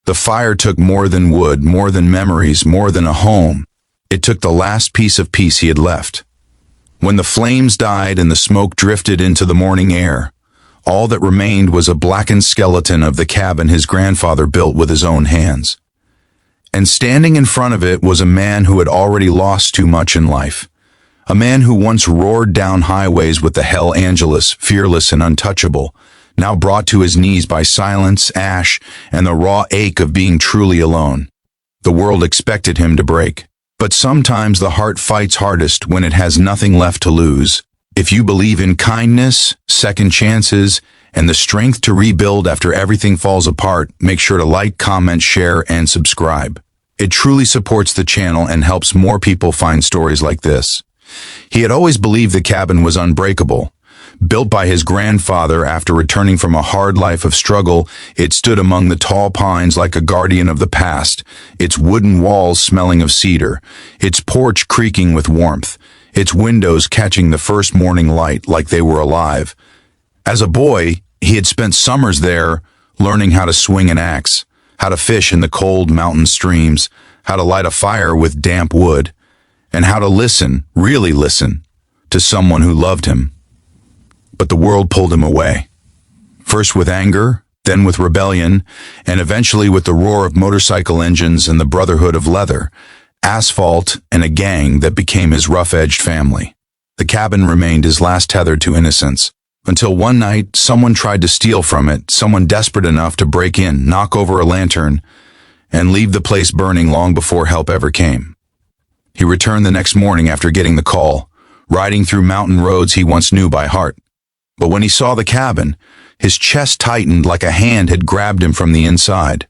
The fire took more than wood, more than memories, more than a home. It took the last piece of peace he had left. When the flames died and the smoke drifted into the morning air, all that remained was a blackened skeleton of the cabin his grandfather built with his own hands. And standing in front of it was a man who had already lost too much in life. A man who once roared down highways with the Hell Angeles, fearless and untouchable, now brought to his knees by silence, ash, and the raw ache of being truly alone. The world expected him to break. But sometimes the heart fights hardest when it has nothing left to lose. If you believe in kindness, second chances, and the strength to rebuild after everything falls apart, make sure to like, comment, share, and subscribe. It truly supports the channel and helps more people find stories like this. He had always believed the cabin was unbreakable. Built by his grandfather after returning from a hard life of struggle, it stood among the tall pines like a guardian of the past, its wooden walls smelling of cedar, its porch creaking with warmth, its windows catching the first morning light like they were alive. As a boy, he had spent summers there learning how to swing an axe, how to fish in the cold mountain streams, how to light a fire with damp wood, and how to listen, really listen, to someone who loved him. But the world pulled him away. First with anger, then with rebellion, and eventually with the roar of motorcycle engines and the brotherhood of leather, asphalt, and a gang that became his rough-edged family. The cabin remained his last tether to innocence, until one night someone tried to steal from it, someone desperate enough to break in, knock over a lantern, and leave the place burning long before help ever came. He returned the next morning after getting the call, riding through mountain roads he once knew by heart. But when he saw the cabin, his chest tightened like a hand had grabbed him from the inside.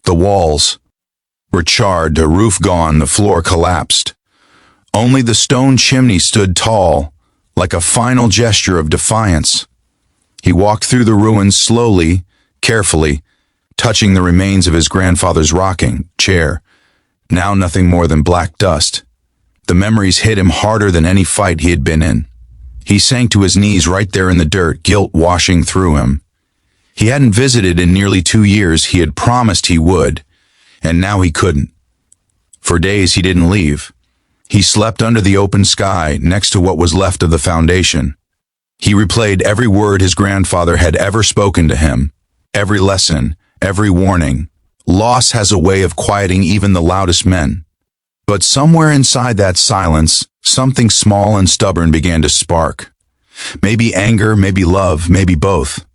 The walls were charred, the roof gone, the floor collapsed. Only the stone chimney stood tall, like a final gesture of defiance. He walked through the ruins slowly, carefully, touching the remains of his grandfather's rocking chair, now nothing more than black dust. The memories hit him harder than any fight he had been in. He sank to his knees right there in the dirt, guilt washing through him. He hadn't visited in nearly 2 years. He had promised he would, and now he couldn't. For days he didn't leave. He slept under the open sky next to what was left of the foundation. He replayed every word his grandfather had ever spoken to him, every lesson, every warning. Loss has a way of quieting even the loudest men. But somewhere inside that silence, something small and stubborn began to spark. Maybe anger, maybe love, maybe both.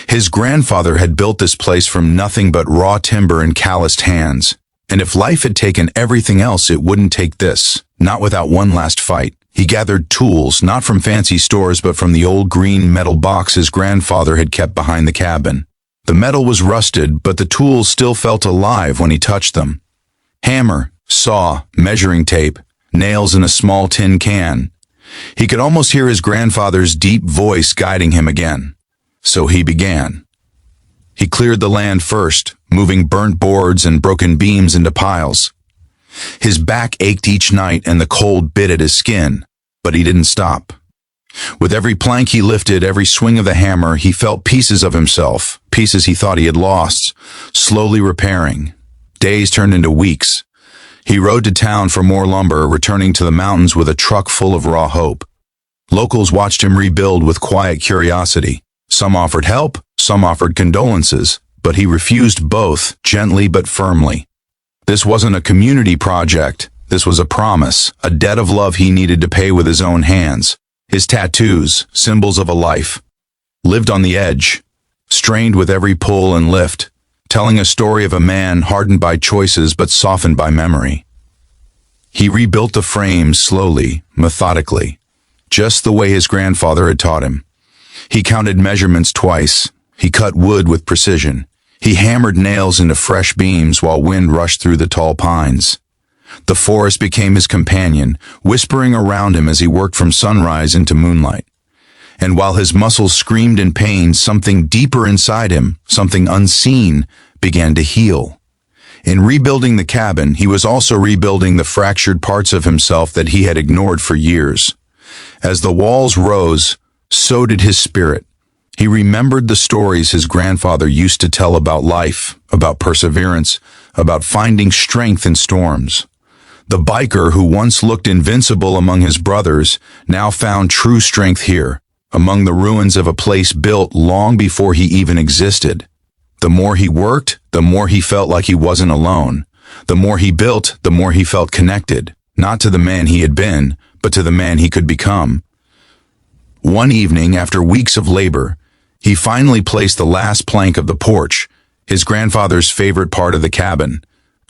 His grandfather had built this place from nothing but raw timber and calloused hands. And if life had taken everything else, it wouldn't take this, not without one last fight. He gathered tools, not from fancy stores, but from the old green metal box his grandfather had kept behind the cabin. The metal was rusted, but the tools still felt alive when he touched them. Hammer, saw, measuring tape, nails in a small tin can. He could almost hear his grandfather's deep voice guiding him again. So he began. He cleared the land first, moving burnt boards and broken beams into piles. His back ached each night and the cold bit at his skin, but he didn't stop. With every plank he lifted, every swing of the hammer, he felt pieces of himself, pieces he thought he had lost, slowly repairing. Days turned into weeks. He rode to town for more lumber, returning to the mountains with a truck full of raw hope. Locals watched him rebuild with quiet curiosity. Some offered help, some offered condolences, but he refused both, gently but firmly. This wasn't a community project. This was a promise, a debt of love he needed to pay with his own hands. His tattoos, symbols of a life, lived on the edge, strained with every pull and lift, telling a story of a man hardened by choices but softened by memory. He rebuilt the frame slowly, methodically, just the way his grandfather had taught him. He counted measurements twice. He cut wood with precision. He hammered nails into fresh beams while wind rushed through the tall pines. The forest became his companion, whispering around him as he worked from sunrise into moonlight. And while his muscles screamed in pain, something deeper inside him, something unseen, began to heal. In rebuilding the cabin, he was also rebuilding the fractured parts of himself that he had ignored for years. As the walls rose, so did his spirit, He remembered the stories his grandfather used to tell about life, about perseverance, about finding strength in storms. The biker who once looked invincible among his brothers now found true strength here, among the ruins of a place built long before he even existed. The more he worked, the more he felt like he wasn't alone. The more he built, the more he felt connected, not to the man he had been, but to the man he could become. One evening, after weeks of labor, he finally placed the last plank of the porch, his grandfather's favorite part of the cabin.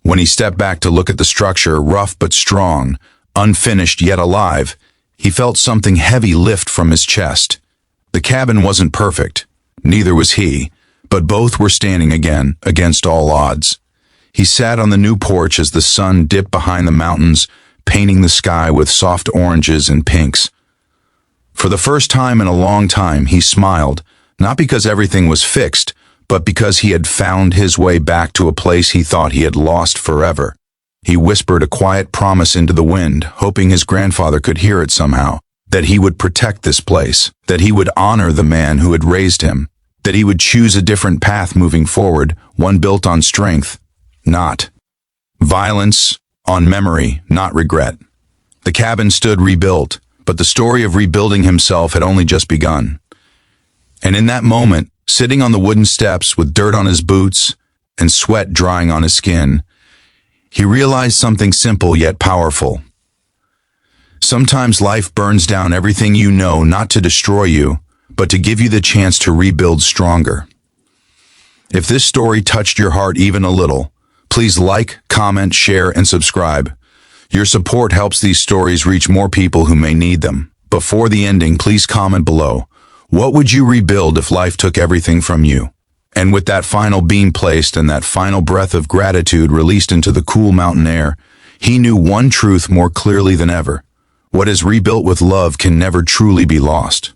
When he stepped back to look at the structure, rough but strong, unfinished yet alive, he felt something heavy lift from his chest. The cabin wasn't perfect, neither was he, but both were standing again, against all odds. He sat on the new porch as the sun dipped behind the mountains, painting the sky with soft oranges and pinks. For the first time in a long time, he smiled, not because everything was fixed, but because he had found his way back to a place he thought he had lost forever. He whispered a quiet promise into the wind, hoping his grandfather could hear it somehow, that he would protect this place, that he would honor the man who had raised him, that he would choose a different path moving forward, one built on strength, not violence, on memory, not regret. The cabin stood rebuilt, but the story of rebuilding himself had only just begun. And in that moment, sitting on the wooden steps with dirt on his boots and sweat drying on his skin, he realized something simple yet powerful. Sometimes life burns down everything you know, not to destroy you, but to give you the chance to rebuild stronger. If this story touched your heart even a little, please like, comment, share, and subscribe. Your support helps these stories reach more people who may need them. Before the ending, please comment below. What would you rebuild if life took everything from you? And with that final beam placed and that final breath of gratitude released into the cool mountain air, he knew one truth more clearly than ever. What is rebuilt with love can never truly be lost.